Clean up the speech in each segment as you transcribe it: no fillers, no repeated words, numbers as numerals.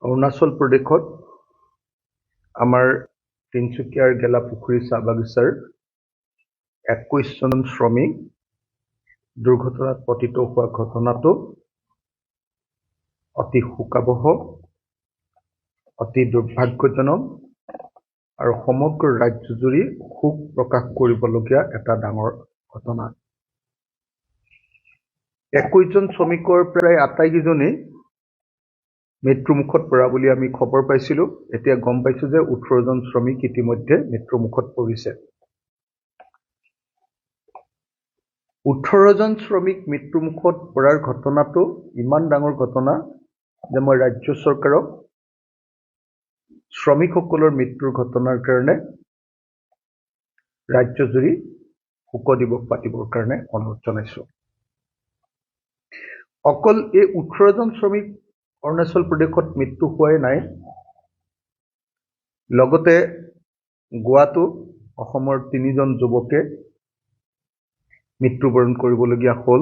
অৰুণাচল প্ৰদেশত আমাৰ তিনিচুকীয়াৰ গেলাপুখুৰী চাহ বাগিচাৰ 21 জন শ্ৰমিক দুৰ্ঘটনাত পতিত হোৱা ঘটনাটো অতি শোকাবহ, অতি দুৰ্ভাগ্যজনক আৰু সমগ্ৰ ৰাজ্যজুৰি শোক প্ৰকাশ কৰিবলগীয়া এটা ডাঙৰ ঘটনা। 21 জন শ্ৰমিকৰ প্ৰায় আটাইকেইজনেই মৃত্যুমুখত পৰা বুলি আমি খবৰ পাইছিলোঁ। এতিয়া গম পাইছোঁ যে 18 জন শ্ৰমিক ইতিমধ্যে মৃত্যুমুখত পৰিছে। 18 জন শ্ৰমিক মৃত্যুমুখত পৰাৰ ঘটনাটো ইমান ডাঙৰ ঘটনা যে মই ৰাজ্য চৰকাৰক শ্ৰমিকসকলৰ মৃত্যুৰ ঘটনাৰ কাৰণে ৰাজ্যজুৰি শোক দিৱস পাতিবৰ কাৰণে অনুৰোধ জনাইছোঁ। অকল এই 18 জন শ্ৰমিক অৰুণাচল প্ৰদেশত মৃত্যু হোৱাই নাই, লগতে গোৱাতো অসমৰ 3 জন যুৱকে মৃত্যুবৰণ কৰিবলগীয়া হ'ল।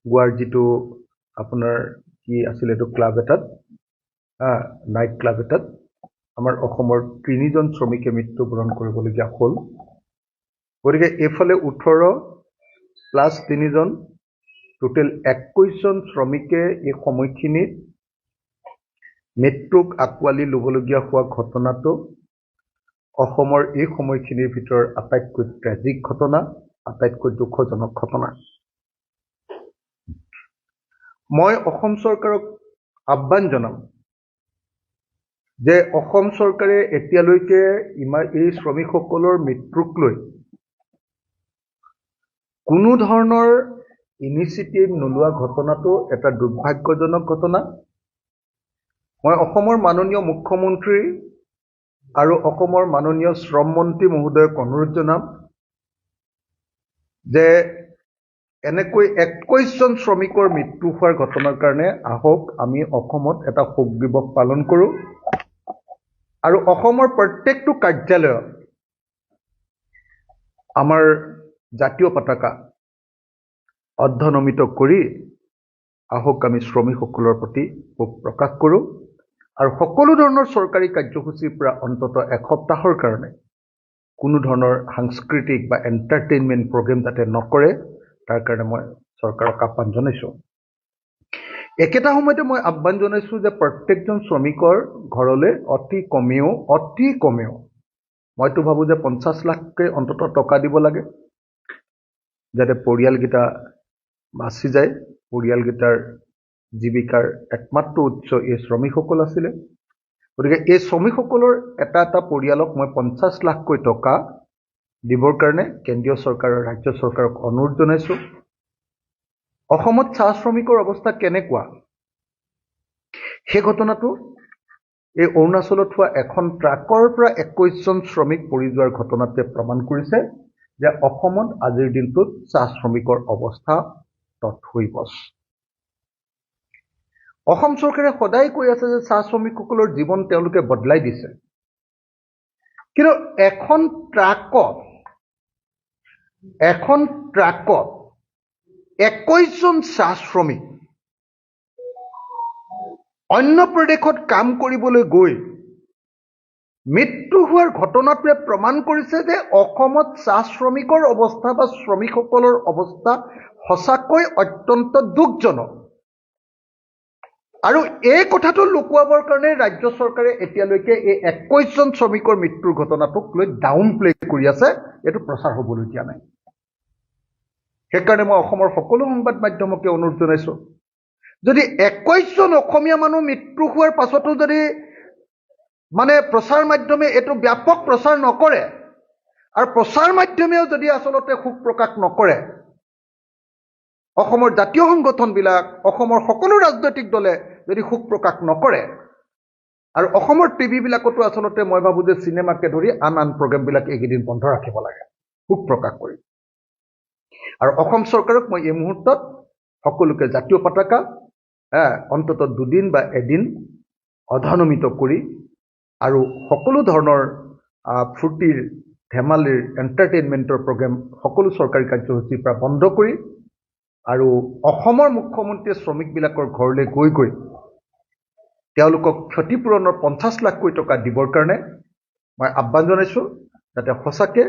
গোৱাৰ যিটো আপোনাৰ কি আছিল এইটো ক্লাব এটাত, নাইট ক্লাব এটাত আমাৰ অসমৰ 3 জন শ্ৰমিকে মৃত্যুবৰণ কৰিবলগীয়া হ'ল। গতিকে এইফালে 18 প্লাছ 3 জন, টোটেল 21 জন শ্ৰমিকে এই সময়খিনিত মৃত্যুক আঁকোৱালি ল'বলগীয়া হোৱা ঘটনাটো অসমৰ এই সময়খিনিৰ ভিতৰত আটাইতকৈ ট্ৰেজিক ঘটনা, আটাইতকৈ দুখজনক ঘটনা। মই অসম চৰকাৰক আহ্বান জনাম যে অসম চৰকাৰে এতিয়ালৈকে এই শ্ৰমিকসকলৰ মৃত্যুক লৈ কোনো ধৰণৰ ইনিচিয়েটিভ নোলোৱা ঘটনাটো এটা দুৰ্ভাগ্যজনক ঘটনা। মই অসমৰ মাননীয় মুখ্যমন্ত্ৰী আৰু অসমৰ মাননীয় শ্ৰম মন্ত্ৰী মহোদয়ক অনুৰোধ জনাম যে এনেকৈ 21 জন শ্ৰমিকৰ মৃত্যু হোৱাৰ ঘটনাৰ কাৰণে আহক আমি অসমত এটা শোক দিৱস পালন কৰোঁ আৰু অসমৰ প্ৰত্যেকটো কাৰ্যালয়ত আমাৰ জাতীয় পতাকা অৰ্ধনমিত কৰি আহক আমি শ্ৰমিকসকলৰ প্ৰতি শোক প্ৰকাশ কৰোঁ আৰু সকলো ধৰণৰ চৰকাৰী কাৰ্যসূচীৰ পৰা অন্ততঃ এসপ্তাহৰ কাৰণে কোনো ধৰণৰ সাংস্কৃতিক বা এণ্টাৰটেইনমেণ্ট প্ৰগ্ৰেম যাতে নকৰে তাৰ কাৰণে মই চৰকাৰক আহ্বান জনাইছোঁ। একেটা সময়তে মই আহ্বান জনাইছোঁ যে প্ৰত্যেকজন শ্ৰমিকৰ ঘৰলৈ অতি কমেও মইতো ভাবোঁ যে 50 লাখকৈ অন্ততঃ টকা দিব লাগে যাতে পৰিয়ালকেইটা বাচি যায়। পৰিয়ালকেইটাৰ জীৱিকাৰ একমাত্ৰ উৎস এই শ্ৰমিকসকল আছিলে। গতিকে এই শ্ৰমিকসকলৰ এটা পৰিয়ালক মই 50 লাখকৈ টকা দিবৰ কাৰণে কেন্দ্ৰীয় চৰকাৰ আৰু ৰাজ্য চৰকাৰক অনুৰোধ জনাইছোঁ। অসমত চাহ শ্ৰমিকৰ অৱস্থা কেনেকুৱা সেই ঘটনাটো এই অৰুণাচলত হোৱা এখন ট্ৰাকৰ পৰা 21 জন শ্ৰমিক পৰি যোৱাৰ ঘটনাটোৱে প্ৰমাণ কৰিছে যে অসমত আজিৰ দিনটোত চাহ শ্ৰমিকৰ অৱস্থা তৎসৈবচ। অসম চৰকাৰে সদায় কৈ আছে যে চাহ শ্ৰমিকসকলৰ জীৱন তেওঁলোকে বদলাই দিছে, কিন্তু এখন ট্ৰাকত 21 জন চাহ শ্ৰমিক অন্য প্ৰদেশত কাম কৰিবলৈ গৈ মৃত্যু হোৱাৰ ঘটনাটোৱে প্ৰমাণ কৰিছে যে অসমত চাহ শ্ৰমিকৰ অৱস্থা বা শ্ৰমিকসকলৰ অৱস্থা সঁচাকৈ অত্যন্ত দুখজনক। আৰু এই কথাটো লুকুৱাবৰ কাৰণে ৰাজ্য চৰকাৰে এতিয়ালৈকে এই 21 জন শ্ৰমিকৰ মৃত্যুৰ ঘটনাটোক লৈ ডাউন প্লে কৰি আছে, এইটো প্ৰচাৰ হ'বলৈ দিয়া নাই। সেইকাৰণে মই অসমৰ সকলো সংবাদ মাধ্যমকে অনুৰোধ জনাইছোঁ, যদি 21 জন অসমীয়া মানুহ মৃত্যু হোৱাৰ পাছতো যদি প্ৰচাৰ মাধ্যমে এইটো ব্যাপক প্ৰচাৰ নকৰে আৰু প্ৰচাৰ মাধ্যমেও যদি আচলতে শোক প্ৰকাশ নকৰে, অসমৰ জাতীয় সংগঠনবিলাক, অসমৰ সকলো ৰাজনৈতিক দলে যদি শোক প্ৰকাশ নকৰে আৰু অসমৰ টিভিবিলাকতো আচলতে মই ভাবোঁ যে চিনেমাকে ধৰি আন প্ৰগ্ৰেমবিলাক এইকেইদিন বন্ধ ৰাখিব লাগে শোক প্ৰকাশ কৰি। আৰু অসম চৰকাৰক মই এই মুহূৰ্তত সকলোকে জাতীয় পতাকা অন্ততঃ 2 দিন বা এদিন অৰ্ধনমিত কৰি আৰু সকলো ধৰণৰ ফূৰ্তিৰ ধেমালিৰ এণ্টাৰটেইনমেণ্টৰ প্ৰগ্ৰেম সকলো চৰকাৰী কাৰ্যসূচীৰ পৰা বন্ধ কৰি আৰু অসমৰ মুখ্যমন্ত্ৰীয়ে শ্ৰমিকবিলাকৰ ঘৰলৈ গৈ তেওঁলোকক ক্ষতিপূৰণৰ 50 লাখ কোটি টকা দিবৰ কাৰণে মই আহ্বান জনাইছোঁ, যাতে সঁচাকৈ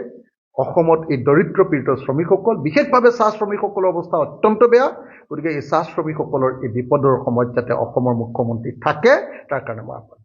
অসমত এই দৰিদ্ৰ পীড়িত শ্ৰমিকসকল, বিশেষভাৱে চাহ শ্ৰমিকসকলৰ অৱস্থা অত্যন্ত বেয়া। গতিকে এই চাহ শ্ৰমিকসকলৰ এই বিপদৰ সময়ত যাতে অসমৰ মুখ্যমন্ত্ৰী থাকে, তাৰ কাৰণে মই আহ্বান